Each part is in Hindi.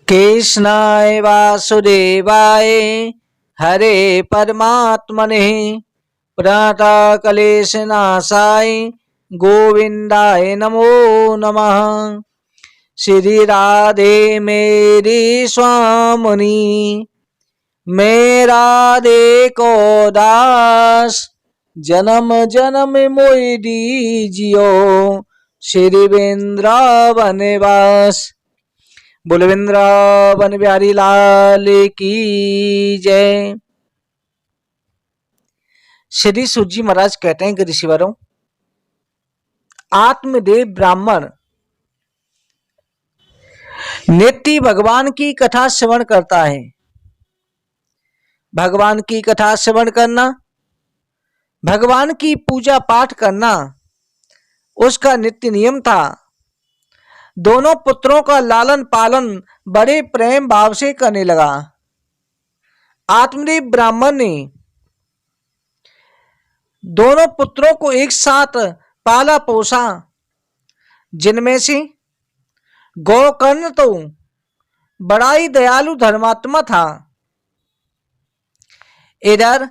कृष्णाय वासुदेवाय हरे परमात्मने प्रणतक्लेशनाशाय गोविंदाय नमो नमः। श्री राधे मेरी स्वामिनी मेरा देखो दास जन्म जन्म मोहि दीजियो श्री वृंदावन वास। बोल वृंदावन बिहारी लाल की जय। श्री सूजी महाराज कहते हैं कि ऋषिवरों, आत्मदेव ब्राह्मण नित्य भगवान की कथा श्रवण करता है। भगवान की कथा श्रवण करना, भगवान की पूजा पाठ करना उसका नित्य नियम था। दोनों पुत्रों का लालन पालन बड़े प्रेम भाव से करने लगा। आत्मदेव ब्राह्मण ने दोनों पुत्रों को एक साथ पाला पोसा, जिनमें से गोकर्ण तो बड़ा ही दयालु धर्मात्मा था। इधर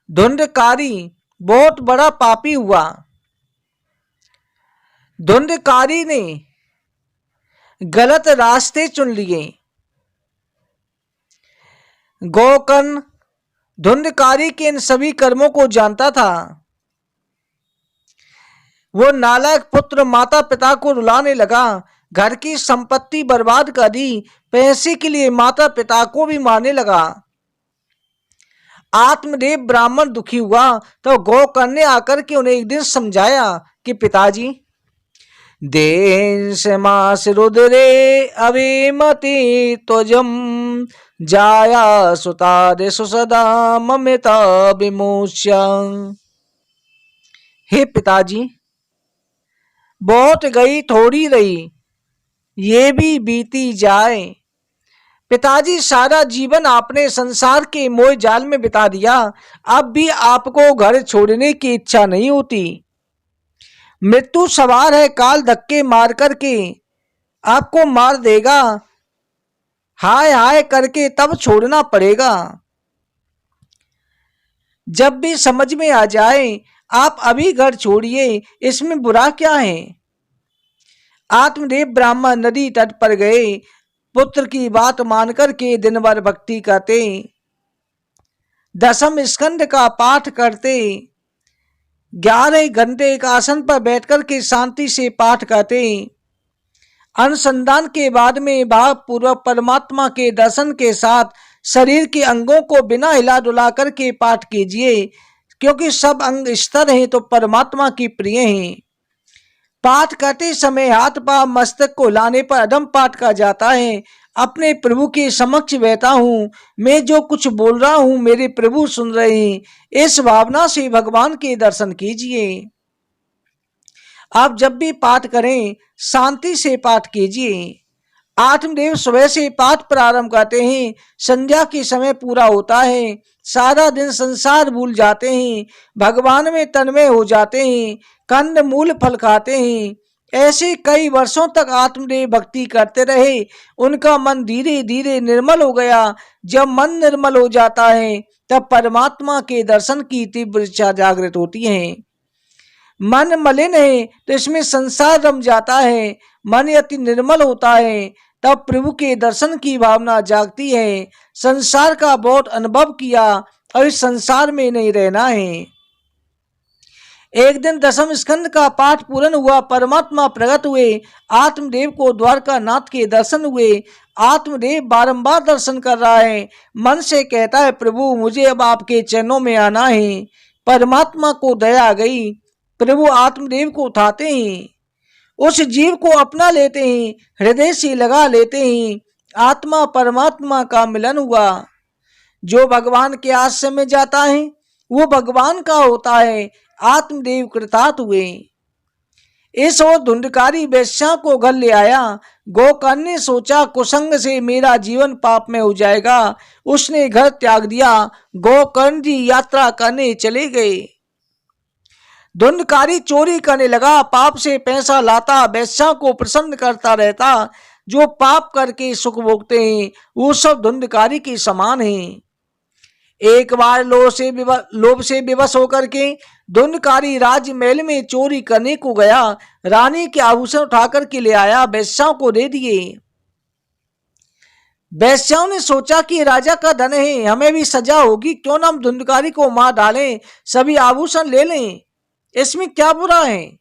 धुंधकारी बहुत बड़ा पापी हुआ। धुंधकारी ने गलत रास्ते चुन लिए। गोकर्ण धुंधकारी के इन सभी कर्मों को जानता था। वो नालायक पुत्र माता पिता को रुलाने लगा, घर की संपत्ति बर्बाद कर दी, पैसे के लिए माता पिता को भी मारने लगा। आत्मदेव ब्राह्मण दुखी हुआ तो गोकर्ण ने आकर के उन्हें एक दिन समझाया कि पिताजी, देश मास रुद्रे अभिमति त्वजम जाया सुतादेशु सदा ममता विमोच्या। हे पिताजी, बहुत गई थोड़ी रही, ये भी बीती जाए। पिताजी, सारा जीवन आपने संसार के मोह जाल में बिता दिया, अब भी आपको घर छोड़ने की इच्छा नहीं होती। मृत्यु सवार है, काल धक्के मार करके आपको मार देगा, हाय हाय करके तब छोड़ना पड़ेगा। जब भी समझ में आ जाए आप अभी घर छोड़िए, इसमें बुरा क्या है। आत्मदेव ब्राह्मण नदी तट पर गए। पुत्र की बात मान करके दिन भर भक्ति करते, दशम स्कंद का पाठ करते, 11 घंटे एक आसन पर बैठकर के शांति से पाठ करते। अनुसंधान के बाद में भाव पूर्वक परमात्मा के दर्शन के साथ शरीर के अंगों को बिना हिला डुला करके पाठ कीजिए, क्योंकि सब अंग स्थिर हैं तो परमात्मा की प्रिय हैं। पाठ करते समय हाथ पांव मस्तक को हिलाने पर अदम पाठ का जाता है। अपने प्रभु के समक्ष बैठा हूँ, मैं जो कुछ बोल रहा हूँ मेरे प्रभु सुन रहे हैं, इस भावना से भगवान के दर्शन कीजिए। आप जब भी पाठ करें शांति से पाठ कीजिए। आत्मदेव सुबह से पाठ प्रारंभ करते हैं, संध्या के समय पूरा होता है। सारा दिन संसार भूल जाते हैं, भगवान में तन्मय हो जाते हैं, कंद मूल फल खाते हैं। ऐसे कई वर्षों तक आत्मदेव भक्ति करते रहे। उनका मन धीरे धीरे निर्मल हो गया। जब मन निर्मल हो जाता है तब परमात्मा के दर्शन की तीव्र इच्छा जागृत होती है। मन मलिन है तो इसमें संसार रम जाता है। मन अति निर्मल होता है तब प्रभु के दर्शन की भावना जागती है। संसार का बहुत अनुभव किया और इस संसार में नहीं रहना है। एक दिन दशम स्कंद का पाठ पूर्ण हुआ, परमात्मा प्रकट हुए। आत्मदेव को द्वारका नाथ के दर्शन हुए। आत्मदेव बारंबार दर्शन कर रहा है, मन से कहता है प्रभु मुझे अब आपके चरणों में आना है। परमात्मा को दया आ गई, प्रभु आत्मदेव को उठाते हैं, उस जीव को अपना लेते हैं, हृदय से लगा लेते हैं। आत्मा परमात्मा का मिलन हुआ। जो भगवान के आश्रम में जाता है वो भगवान का होता है। आत्मदेव कृतार्थ हुए। इस ओर धुंधकारी वेश्या को घर ले आया। गोकर्ण ने सोचा कुसंग से मेरा जीवन पाप में हो जाएगा, उसने घर त्याग दिया। गोकर्ण जी यात्रा करने चले गए। धुंधकारी चोरी करने लगा, पाप से पैसा लाता, वेश्या को प्रसन्न करता रहता। जो पाप करके सुख भोगते हैं वो सब धुंधकारी के समान हैं। एक बार लोभ से विवश होकर के धुंधकारी राजमहल में चोरी करने को गया। रानी के आभूषण उठाकर के ले आया, वेश्याओं को दे दिए। वेश्याओं ने सोचा कि राजा का धन है, हमें भी सजा होगी, क्यों ना हम धुंधकारी को मार डालें, सभी आभूषण ले लें, इसमें क्या बुरा है।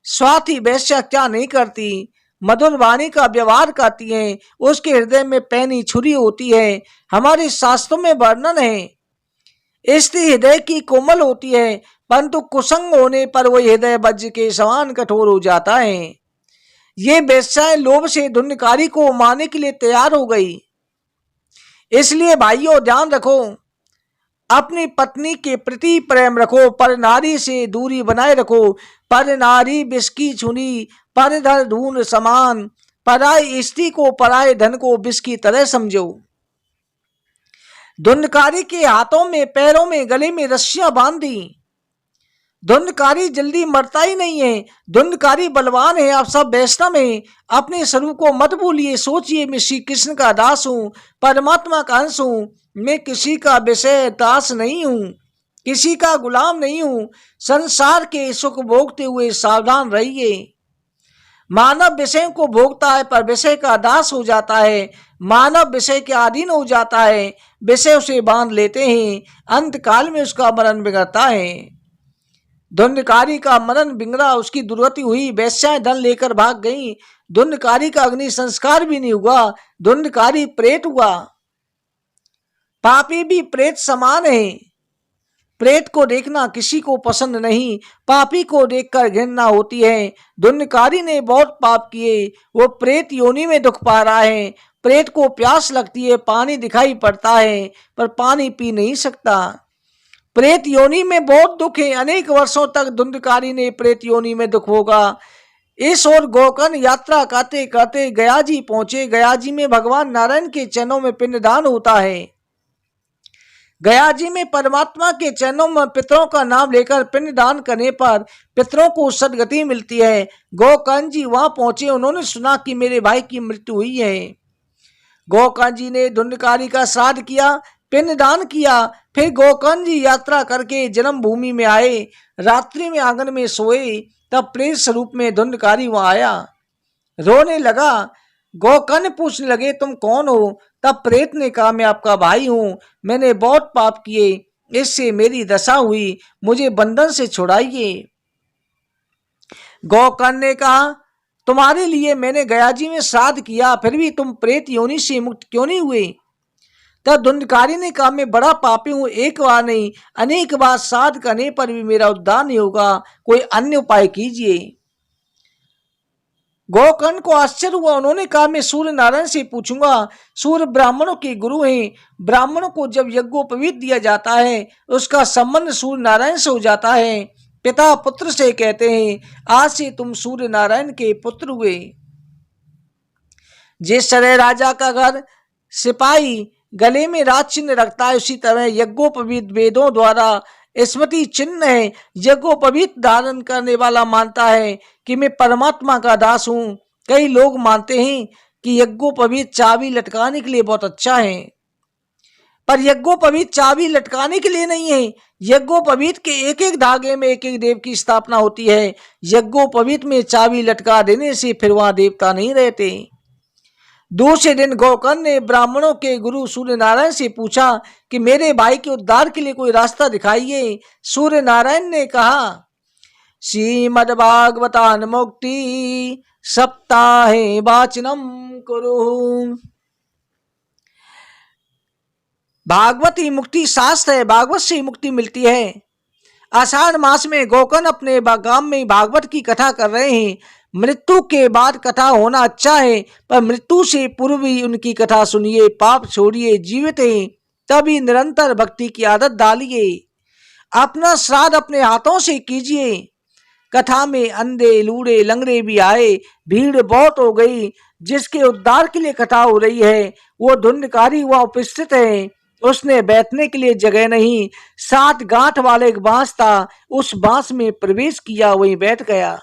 स्वाति वेश्या क्या नहीं करती, मधुर वाणी का व्यवहार करती है, उसके हृदय में पैनी छुरी होती है। हमारे शास्त्रों में वर्णन है स्त्री हृदय की कोमल होती है, परंतु कुसंग होने पर वह हृदय वज्र के समान कठोर हो जाता है। ये वेश्याएं लोभ से धुंधकारी को मारने के लिए तैयार हो गई। इसलिए भाइयों ध्यान रखो, अपनी पत्नी के प्रति प्रेम रखो, पर नारी से दूरी बनाए रखो। पर नारी विष की छुरी, पर धन धून समान, पराई स्त्री को पराये धन को विष की तरह समझो। धुंधकारी के हाथों में पैरों में गले में रस्सियां बांध दी। धुंधकारी जल्दी मरता ही नहीं है, धुंधकारी बलवान है। आप सब वैष्णव हैं, अपने स्वरूप को मत भूलिए। सोचिए, मैं श्री कृष्ण का दास हूं, परमात्मा का अंश हूं, मैं किसी का विषय दास नहीं हूं, किसी का गुलाम नहीं हूं। संसार के सुख भोगते हुए सावधान रहिए। मानव विषय को भोगता है पर विषय का दास हो जाता है, मानव विषय के अधीन हो जाता है, विषय उसे बांध लेते हैं, अंत काल में उसका मरण बिगड़ता है। धुंधकारी का मरण बिगड़ा, उसकी दुर्गति हुई, वेश्याएं धन लेकर भाग गईं। धुंधकारी का अग्नि संस्कार भी नहीं हुआ, धुंधकारी प्रेत हुआ। पापी भी प्रेत समान है। प्रेत को देखना किसी को पसंद नहीं, पापी को देखकर घृणा होती है। धुंधकारी ने बहुत पाप किए, वो प्रेत योनि में दुख पा रहा है। प्रेत को प्यास लगती है, पानी दिखाई पड़ता है पर पानी पी नहीं सकता। प्रेत योनि में बहुत दुख है, अनेक वर्षों तक धुंधकारी ने प्रेत योनि में दुख भोगा। इस ओर गोकर्ण यात्रा करते करते गया जी पहुंचे। गया जी में भगवान नारायण के चरणों में पिंडदान होता है। गया जी में परमात्मा के चरणों में पितरों का नाम लेकर पिंडदान करने पर पितरों को सदगति मिलती है। गोकर्ण जी वहां पहुंचे, उन्होंने सुना कि मेरे भाई की मृत्यु हुई है। गोकर्ण जी ने धुंधकारी का श्राद्ध किया, पिंडदान किया। फिर गोकर्ण जी यात्रा करके जन्मभूमि में आए, रात्रि में आंगन में सोए। तब प्रेत स्वरूप में धुंधकारी वहां आया, रोने लगा। गोकर्ण पूछने लगे, तुम कौन हो? तब प्रेत ने कहा, मैं आपका भाई हूं, मैंने बहुत पाप किए, इससे मेरी दशा हुई, मुझे बंधन से छुड़ाइए। गोकर्ण ने कहा, तुम्हारे लिए मैंने गया जी में श्राद्ध किया, फिर भी तुम प्रेत योनि से मुक्त क्यों नहीं हुए? तब धुंधकारी ने कहा, मैं बड़ा पापी हूं, एक बार नहीं अनेक बार श्राद्ध करने पर भी मेरा उद्धार नहीं होगा, कोई अन्य उपाय कीजिए। गोकर्ण को आश्चर्य हुआ, उन्होंने कहा, मैं सूर्य नारायण से पूछूंगा। सूर्य ब्राह्मणों के गुरु हैं, ब्राह्मणों को जब यज्ञोपवीत दिया जाता है उसका संबंध सूर्य नारायण से हो जाता है। पिता पुत्र से कहते हैं, आज से तुम सूर्य नारायण के पुत्र हुए। जिस तरह राजा का घर सिपाही गले में राज चिन्ह रखता है, उसी तरह यज्ञोपवीत वेदों द्वारा स्मृति चिन्ह है। यज्ञोपवीत धारण करने वाला मानता है कि मैं परमात्मा का दास हूं। कई लोग मानते हैं कि यज्ञोपवीत चाबी लटकाने के लिए बहुत अच्छा है, पर यज्ञोपवीत चाबी लटकाने के लिए नहीं है। यज्ञोपवीत के एक एक धागे में एक एक देव की स्थापना होती है। यज्ञोपवीत में चाबी लटका देने से फिर वहां देवता नहीं रहते। दूसरे दिन गोकर्ण ने ब्राह्मणों के गुरु सूर्य नारायण से पूछा कि मेरे भाई के उद्धार के लिए कोई रास्ता दिखाइए। सूर्य नारायण ने कहा, श्रीमद्भागवतान मुक्ति सप्ताहे वाचनम कुरु। भागवत ही मुक्ति शास्त्र है, भागवत से मुक्ति मिलती है। आषाढ़ मास में गोकर्ण अपने गांव में भागवत की कथा कर रहे हैं। मृत्यु के बाद कथा होना अच्छा है, पर मृत्यु से पूर्व ही उनकी कथा सुनिए, पाप छोड़िए। जीवित हैं तभी निरंतर भक्ति की आदत डालिए। अपना श्राद्ध अपने हाथों से कीजिए। कथा में अंधे लूड़े लंगड़े भी आए, भीड़ बहुत हो गई। जिसके उद्धार के लिए कथा हो रही है वो धुंधकारी वहां उपस्थित है। उसने बैठने के लिए जगह नहीं, 7 गांठ वाले एक बांस था, उस बांस में प्रवेश किया, वहीं बैठ गया।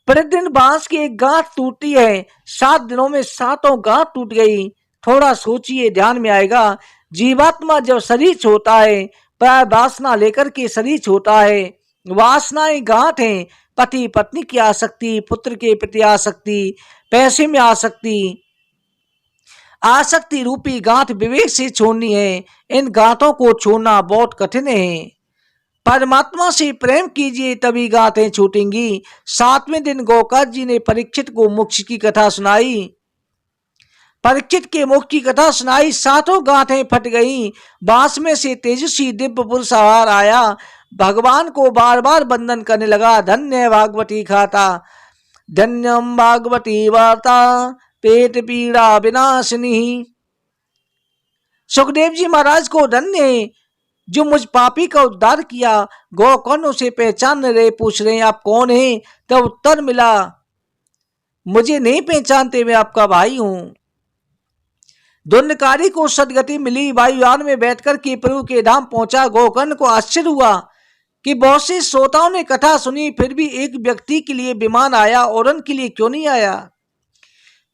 प्रतिदिन बांस की एक गांठ टूटती है, 7 दिनों में 7 गांठ टूट गई। थोड़ा सोचिए, ध्यान में आएगा। जीवात्मा जब शरीर छोड़ता है, प्राय वासना लेकर के शरीर छोड़ता है। वासनाएं गांठ है, पति पत्नी की आसक्ति, पुत्र के प्रति आसक्ति, पैसे में आसक्ति। आसक्ति रूपी गांठ विवेक से छोड़नी है। इन गांठों को छोड़ना बहुत कठिन है। परमात्मा से प्रेम कीजिए, तभी गांठें छूटेंगी। 7वें दिन गोकाक जी ने परीक्षित को मोक्ष की कथा सुनाई। परीक्षित के मोक्ष की कथा सुनाई, 7 गांठें फट गईं। बांस में से तेजस्वी दिव्य पुरुष बाहर आया, भगवान को बार बार वंदन करने लगा। धन्य भागवती खाता, धन्यम भागवती वार्ता, पेट पीड़ा विनाशिनी। सुखदेव जी महाराज को धन्य है जो मुझ पापी का उद्धार किया। गोकर्ण उसे पहचान रहे, पूछ रहे आप कौन हैं? तब उत्तर मिला, मुझे नहीं पहचानते, मैं आपका भाई हूं। धुंधकारी को सदगति मिली, वायुयान में बैठकर के प्रभु के धाम पहुंचा। गोकर्ण को आश्चर्य हुआ कि बहुत से श्रोताओं ने कथा सुनी, फिर भी एक व्यक्ति के लिए विमान आया और उनके लिए क्यों नहीं आया?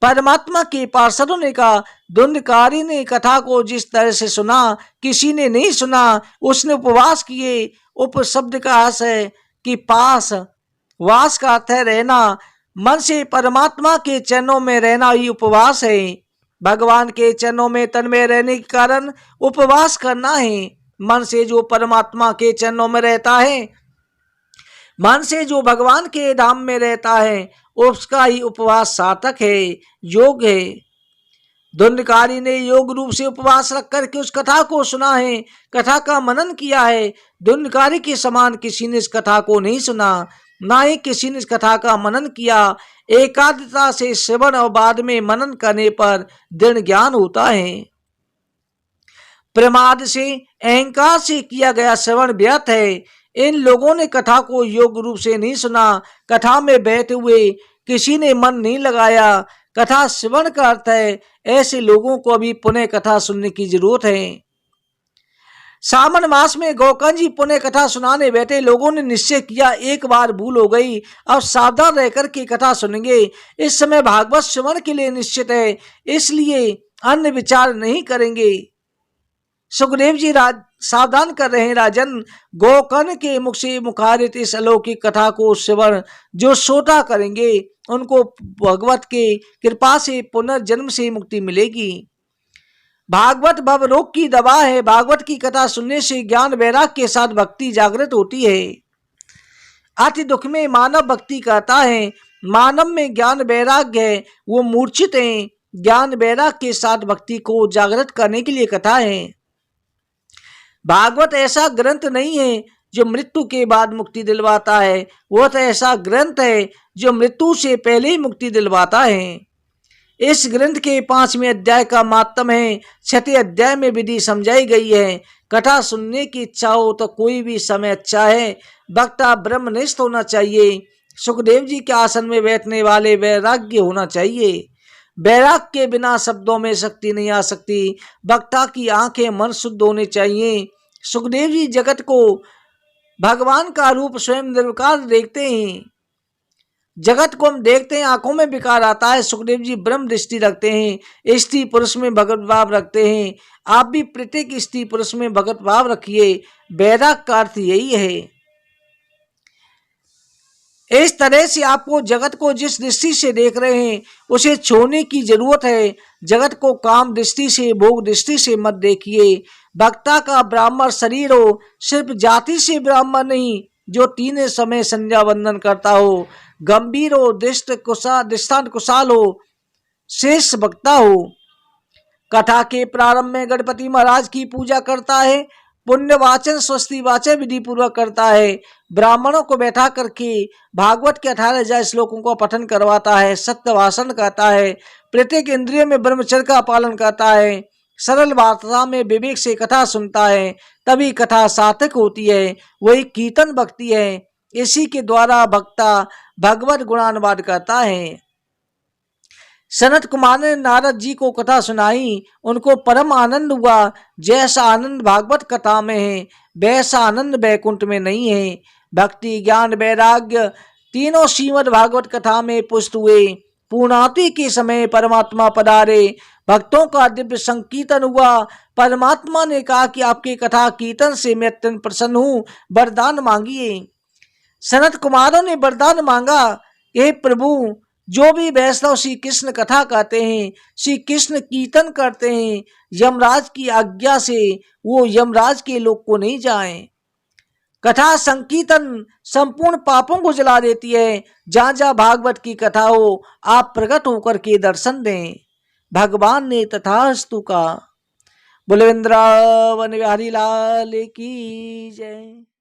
परमात्मा के पार्षदों ने कहा, धुंधकारी ने कथा को जिस तरह से सुना किसी ने नहीं सुना। उसने उपवास किए। उप शब्द का अर्थ है कि पास, वास का अर्थ है रहना। मन से परमात्मा के चरणों में रहना ही उपवास है। भगवान के चरणों में तन्मय रहने के कारण उपवास करना है। मन से जो परमात्मा के चरणों में रहता है, मन से जो भगवान के धाम में रहता है, उसका ही उपवास सार्थक है, योग है। धुंधकारी ने योग रूप से उपवास रख करके उस कथा को सुना है, कथा का मनन किया है। धुंधकारी के समान किसी ने इस कथा को नहीं सुना, ना ही किसी ने इस कथा का मनन किया। एकाग्रता से श्रवण और बाद में मनन करने पर दृढ़ ज्ञान होता है। प्रमाद से, अहंकार से किया गया श्रवण व्यर्थ है। इन लोगों ने कथा को योग रूप से नहीं सुना। कथा में बैठे हुए किसी ने मन नहीं लगाया। कथा श्रवण का अर्थ है ऐसे लोगों को अभी पुनः कथा सुनने की जरूरत है। सावन मास में गोकर्ण जी पुनः कथा सुनाने बैठे। लोगों ने निश्चय किया, एक बार भूल हो गई, अब सावधान रहकर के कथा सुनेंगे। इस समय भागवत श्रवण के लिए निश्चित है, इसलिए अन्य विचार नहीं करेंगे। सुखदेव जी सावधान कर रहे हैं, राजन, गोकर्ण के मुख से मुखारित इस अलौकिक कथा को श्रवण जो श्रोता करेंगे उनको भगवत के कृपा से पुनर्जन्म से मुक्ति मिलेगी। भागवत भव रोग की दवा है। भागवत की कथा सुनने से ज्ञान वैराग के साथ भक्ति जागृत होती है। अति दुख में मानव भक्ति करता है। मानव में ज्ञान वैराग्य है, वो मूर्छित है। ज्ञान वैराग के साथ भक्ति को जागृत करने के लिए कथा है। भागवत ऐसा ग्रंथ नहीं है जो मृत्यु के बाद मुक्ति दिलवाता है, वह तो ऐसा ग्रंथ है जो मृत्यु से पहले ही मुक्ति दिलवाता है। इस ग्रंथ के 5वें अध्याय का मातम है। 6वें अध्याय में विधि समझाई गई है। कथा सुनने की इच्छा हो तो कोई भी समय अच्छा है। वक्ता ब्रह्मनिष्ठ होना चाहिए। सुखदेव जी के आसन में बैठने वाले वैराग्य होना चाहिए। वैराग के बिना शब्दों में शक्ति नहीं आ सकती। वक्ता की आंखें मन शुद्ध होने चाहिए। सुखदेव जी जगत को भगवान का रूप स्वयं निर्विकार देखते हैं। जगत को हम देखते हैं, आंखों में विकार आता है। सुखदेव जी ब्रह्म दृष्टि रखते हैं, स्त्री पुरुष में भगवत भाव रखते हैं। आप भी प्रत्येक स्त्री पुरुष में भगवत भाव रखिए। वैराग का अर्थ यही है। इस तरह से आपको जगत को जिस दृष्टि से देख रहे हैं उसे छोड़ने की जरूरत है। जगत को काम दृष्टि से, भोग दृष्टि से मत देखिए। भक्ता का ब्राह्मण शरीर हो, सिर्फ जाति से ब्राह्मण नहीं, जो 3 समय संध्या वंदन करता हो, गंभीर हो, दृष्टांत कुशाल हो, श्रेष्ठ वक्ता हो। कथा के प्रारंभ में गणपति महाराज की पूजा करता है। पुण्य वाचन, स्वस्ति वाचन विधि पूर्वक करता है। ब्राह्मणों को बैठा करके भागवत के 18,000 श्लोकों का पठन करवाता है। सत्य भाषण करता है। प्रत्येक इंद्रियों में ब्रह्मचर्य का पालन करता है। सरल भाषा में विवेक से कथा सुनता है, तभी कथा सार्थक होती है। वही कीर्तन भक्ति है। इसी के द्वारा भक्ता भगवत गुणानुवाद करता है। सनत कुमार ने नारद जी को कथा सुनाई, उनको परम आनंद हुआ। जैसा आनंद भागवत कथा में है वैसा आनंद वैकुंठ में नहीं है। भक्ति, ज्ञान, वैराग्य तीनों श्रीमद् भागवत कथा में पुष्ट हुए। पूर्णाहुति के समय परमात्मा पधारे, भक्तों का दिव्य संकीर्तन हुआ। परमात्मा ने कहा कि आपके कथा कीर्तन से मैं अत्यंत प्रसन्न हूँ, वरदान मांगिए। सनत कुमारों ने वरदान मांगा, हे प्रभु, जो भी वैष्णव श्री कृष्ण कथा कहते हैं, श्री कृष्ण कीर्तन करते हैं, यमराज की आज्ञा से वो यमराज के लोक को नहीं जाएं। कथा संकीर्तन संपूर्ण पापों को जला देती है। जहां जहां भागवत की कथा हो, आप प्रकट होकर के दर्शन दें। भगवान ने तथास्तु का। बोले वृंदावन बिहारी लाल की जय।